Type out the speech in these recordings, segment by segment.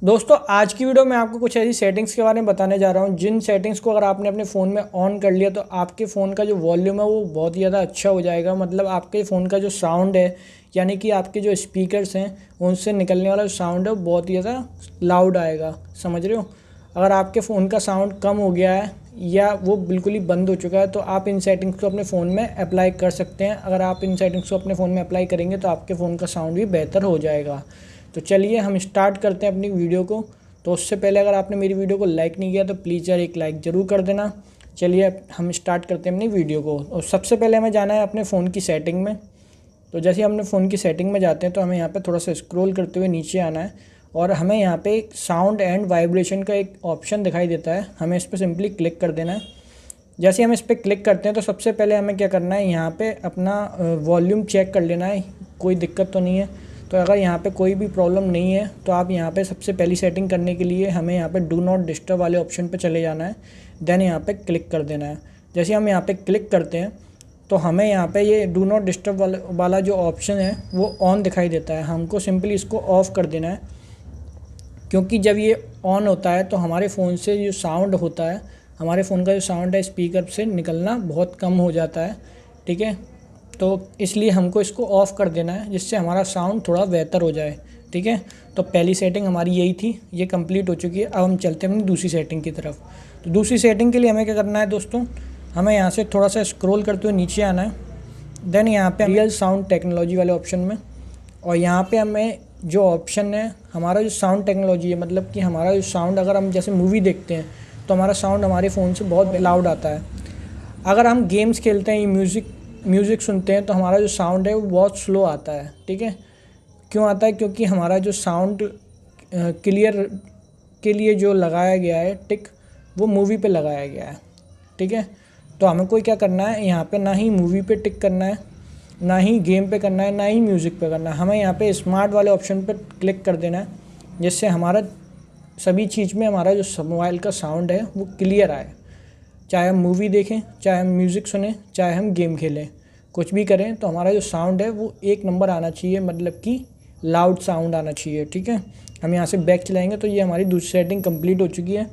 दोस्तों आज की वीडियो में आपको कुछ ऐसी सेटिंग्स के बारे में बताने जा रहा हूँ जिन सेटिंग्स को अगर आपने अपने फ़ोन में ऑन कर लिया तो आपके फ़ोन का जो वॉल्यूम है वो बहुत ही ज़्यादा अच्छा हो जाएगा। मतलब आपके फ़ोन का जो साउंड है यानी कि आपके जो स्पीकर्स हैं उनसे निकलने वाला जो साउंड है वो बहुत ही ज़्यादा लाउड आएगा। समझ रहे हो? अगर आपके फ़ोन का साउंड कम हो गया है या वो बिल्कुल ही बंद हो चुका है तो आप इन सेटिंग्स को अपने फ़ोन में अप्लाई कर सकते हैं। अगर आप इन सेटिंग्स को अपने फ़ोन में अप्लाई करेंगे तो आपके फ़ोन का साउंड भी बेहतर हो जाएगा। तो चलिए हम स्टार्ट करते हैं अपनी वीडियो को। तो उससे पहले अगर आपने मेरी वीडियो को लाइक नहीं किया तो प्लीज़ यार एक लाइक ज़रूर कर देना। चलिए हम स्टार्ट करते हैं अपनी वीडियो को। और सबसे पहले हमें जाना है अपने फ़ोन की सेटिंग में। तो जैसे हम अपने फ़ोन की सेटिंग में जाते हैं तो हमें यहाँ पे थोड़ा सा स्क्रॉल करते हुए नीचे आना है और हमें यहाँ पे एक साउंड एंड वाइब्रेशन का एक ऑप्शन दिखाई देता है। हमें इस पर सिंपली क्लिक कर देना है। जैसे हम इस पर क्लिक करते हैं तो सबसे पहले हमें क्या करना है, यहाँ पे अपना वॉल्यूम चेक कर लेना है, कोई दिक्कत तो नहीं है। तो अगर यहाँ पे कोई भी प्रॉब्लम नहीं है तो आप यहाँ पे सबसे पहली सेटिंग करने के लिए हमें यहाँ पे डू नॉट डिस्टर्ब वाले ऑप्शन पे चले जाना है। देन यहाँ पे क्लिक कर देना है। जैसे हम यहाँ पे क्लिक करते हैं तो हमें यहाँ पे ये डू नॉट डिस्टर्ब वाला जो ऑप्शन है वो ऑन दिखाई देता है। हमको सिंपली इसको ऑफ़ कर देना है, क्योंकि जब ये ऑन होता है तो हमारे फ़ोन से जो साउंड होता है, हमारे फ़ोन का जो साउंड है स्पीकर से निकलना बहुत कम हो जाता है। ठीक है, तो इसलिए हमको इसको ऑफ़ कर देना है जिससे हमारा साउंड थोड़ा बेहतर हो जाए। ठीक है, तो पहली सेटिंग हमारी यही थी, ये कंप्लीट हो चुकी है। अब हम चलते हैं अपनी दूसरी सेटिंग की तरफ। तो दूसरी सेटिंग के लिए हमें क्या करना है दोस्तों, हमें यहाँ से थोड़ा सा स्क्रॉल करते हुए नीचे आना है। देन यहाँ पे रियल साउंड टेक्नोलॉजी वाले ऑप्शन में, और यहाँ पे हमें जो ऑप्शन है हमारा जो साउंड टेक्नोलॉजी है, मतलब कि हमारा जो साउंड, अगर हम जैसे मूवी देखते हैं तो हमारा साउंड हमारे फ़ोन से बहुत लाउड आता है। अगर हम गेम्स खेलते हैं या म्यूज़िक सुनते हैं तो हमारा जो साउंड है वो बहुत स्लो आता है। ठीक है, क्यों आता है? क्योंकि हमारा जो साउंड क्लियर के लिए जो लगाया गया है टिक, वो मूवी पे लगाया गया है। ठीक है, तो हमें कोई क्या करना है, यहाँ पे ना ही मूवी पे टिक करना है, ना ही गेम पे करना है, ना ही म्यूज़िक पे करना है। हमें यहाँ पे स्मार्ट वाले ऑप्शन पे क्लिक कर देना है जिससे हमारा सभी चीज़ में हमारा जो मोबाइल का साउंड है वो क्लियर आए। चाहे हम मूवी देखें, चाहे हम म्यूज़िक सुने, चाहे हम गेम खेलें, कुछ भी करें तो हमारा जो साउंड है वो एक नंबर आना चाहिए, मतलब कि लाउड साउंड आना चाहिए। ठीक है, हम यहाँ से बैक चलाएंगे तो ये हमारी दूसरी सेटिंग कंप्लीट हो चुकी है।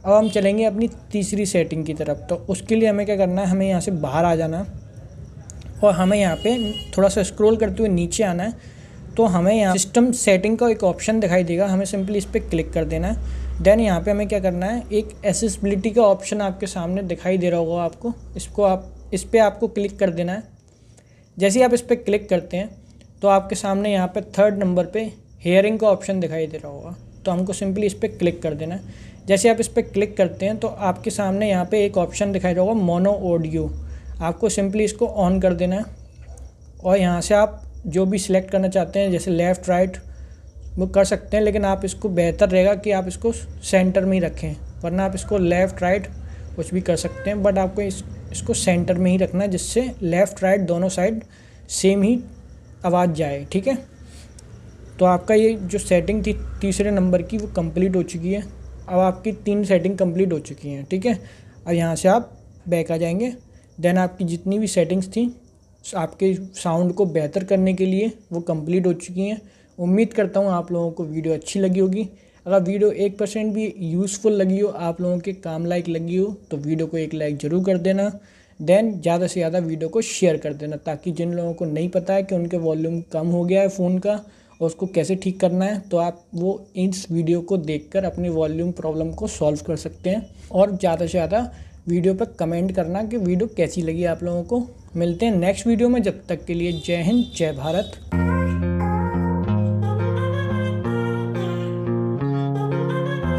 अब हम चलेंगे अपनी तीसरी सेटिंग की तरफ। तो उसके लिए हमें क्या करना है, हमें यहाँ से बाहर आ जाना है और हमें यहाँ पे थोड़ा सा स्क्रॉल करते हुए नीचे आना है। तो हमें यहाँ सिस्टम सेटिंग का एक ऑप्शन दिखाई देगा, हमें सिंपली इस पर क्लिक कर देना है। देन यहाँ पे हमें क्या करना है, एक एसेसिबिलिटी का ऑप्शन आपके सामने दिखाई दे रहा होगा आपको, इस पर आपको क्लिक कर देना है। जैसे ही आप इस पर क्लिक करते हैं तो आपके सामने यहाँ पे थर्ड नंबर पे हेयरिंग का ऑप्शन दिखाई दे रहा होगा, तो हमको सिंपली इस पर क्लिक कर देना है। जैसे आप इस पर क्लिक करते हैं तो आपके सामने यहाँ पे एक ऑप्शन दिखाई दे रहा होगा मोनो ऑडियो, आपको सिंपली इसको ऑन कर देना है। और यहाँ से आप जो भी सिलेक्ट करना चाहते हैं, जैसे लेफ़्ट राइट, वो कर सकते हैं, लेकिन आप इसको बेहतर रहेगा कि आप इसको सेंटर में ही रखें, वरना आप इसको लेफ़्ट राइट कुछ भी कर सकते हैं, बट आपको इसको सेंटर में ही रखना है जिससे लेफ़्ट राइट दोनों साइड सेम ही आवाज़ जाए। ठीक है, तो आपका ये जो सेटिंग थी तीसरे नंबर की वो कंप्लीट हो चुकी है। अब आपकी 3 सेटिंग कंप्लीट हो चुकी हैं। ठीक है, अब यहाँ से आप बैक आ जाएंगे। देन आपकी जितनी भी सेटिंग्स थी आपके साउंड को बेहतर करने के लिए वो कंप्लीट हो चुकी हैं। उम्मीद करता हूँ आप लोगों को वीडियो अच्छी लगी होगी। अगर वीडियो 1% भी यूज़फुल लगी हो, आप लोगों के काम लायक लगी हो, तो वीडियो को एक लाइक ज़रूर कर देना। देन ज़्यादा से ज़्यादा वीडियो को शेयर कर देना, ताकि जिन लोगों को नहीं पता है कि उनके वॉल्यूम कम हो गया है फ़ोन का और उसको कैसे ठीक करना है, तो आप वो इस वीडियो को देखकर अपनी वॉल्यूम प्रॉब्लम को सॉल्व कर सकते हैं। और ज़्यादा से ज़्यादा वीडियो पर कमेंट करना कि वीडियो कैसी लगी आप लोगों को। मिलते हैं नेक्स्ट वीडियो में, जब तक के लिए जय हिंद, जय भारत।